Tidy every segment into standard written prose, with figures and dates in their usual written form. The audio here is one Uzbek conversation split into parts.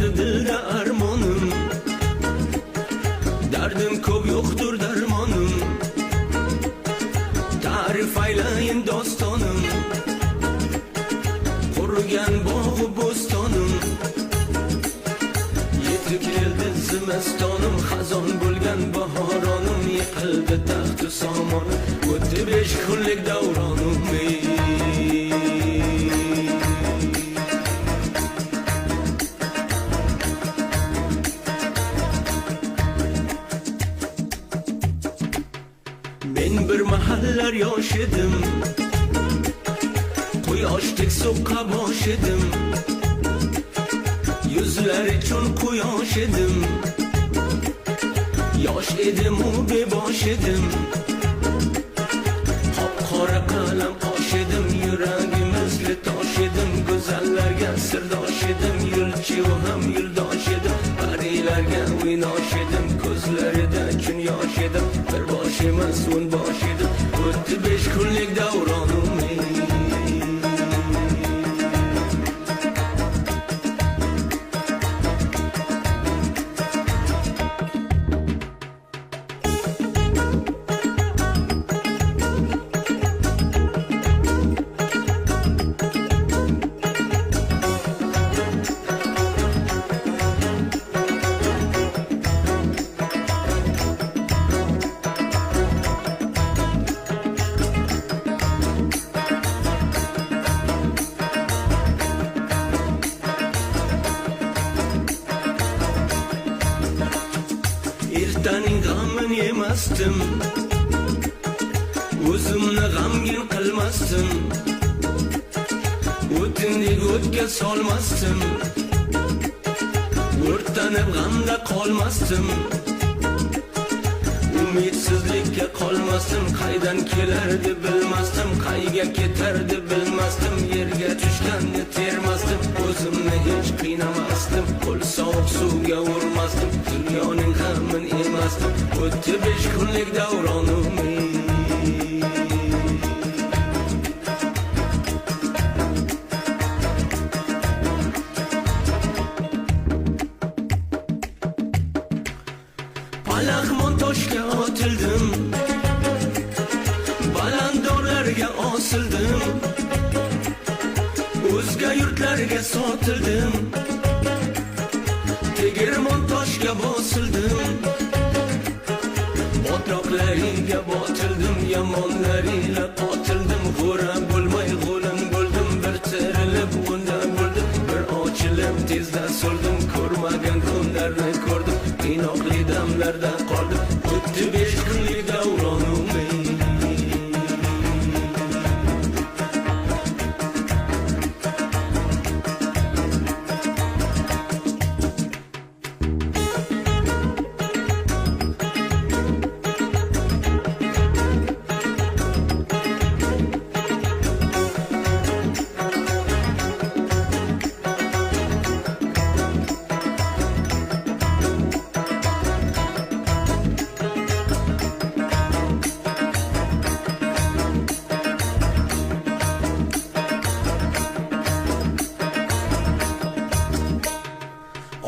qoldi dilda armonim, dardim ko'p yo'qdir darmonim, ta'rif aylayin dostonim, qurigan bog'u bo'stonim, yetib keldi zimastonim, xazon bo'lgan bahoronim, yiqildi taxtu somonim, o'tdi 5 kunlik davronim. Men bir mahallar yosh edim, quyoshdek so'qqa bosh edim, yuzlar uchun quyosh edim, yosh edim u bebosh edim, qop-qora qalam qosh edim, yuragimizli tosh edim, go'zallarga sirdosh edim, yo'lchi u ham yo'ldosh edim, parilarga o'ynosh edim, ko'zlarida kun yosh edim, bir bosh emas o'n bosh edim, o'tdi 5 kunlik davronim. Ertaning g'amini yemasdim, o'zimni g'amgin qilmasdim, o'tindek o'tga solmasdim, o'rtanib g'amda qolmasdim, umidsizlikka qolmasdim, qaydan kelardi bilmasdim, qayga ketardi bilmasdim, yerga tushganni termasdim, o'zimni hech qiynamasdim, qo'l sovuq suvga urmasdim, dunyoning g'amini yemasdim, o'tdi 5 kunlik davronim. Palaxmon toshga otildim, balandorlarga osildim, o'zga yurtlarga sotildim, tegirmon toshga bosildim, botroqlariga botildim, yomonlariga qotildim, g'o'ra bo'lmay g'o'lim bo'ldim, bir tirilib unda bo'ldim, bir ochilib tezda so'ldim, ko'rmagan kunlarni ko'rdim, qiynoqli damlarda qoldim, o'tdi 5 kunlik davronim.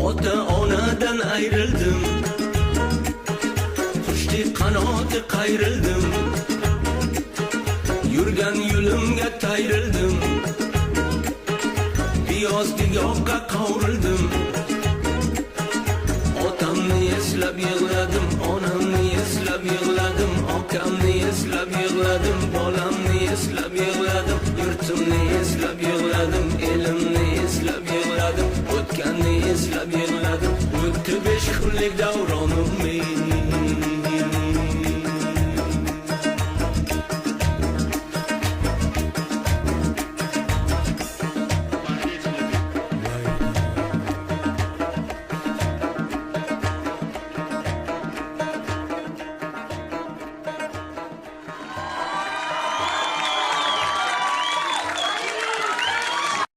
Ota-onadan ayrildim, qushdek qanoti qayrildim, yurgan yo'limga tayrildim, piyozdek yoqqa qovrildim, otamni eslab yig'ladim, onamni eslab yig'ladim, okamni eslab yig'ladim, bolamni eslab yig'ladim, yurtimni eslab yig'ladim, elimni eslab yig'ladim, o'tganni eslab yig'ladim, o'tdi 5 kunlik davronim.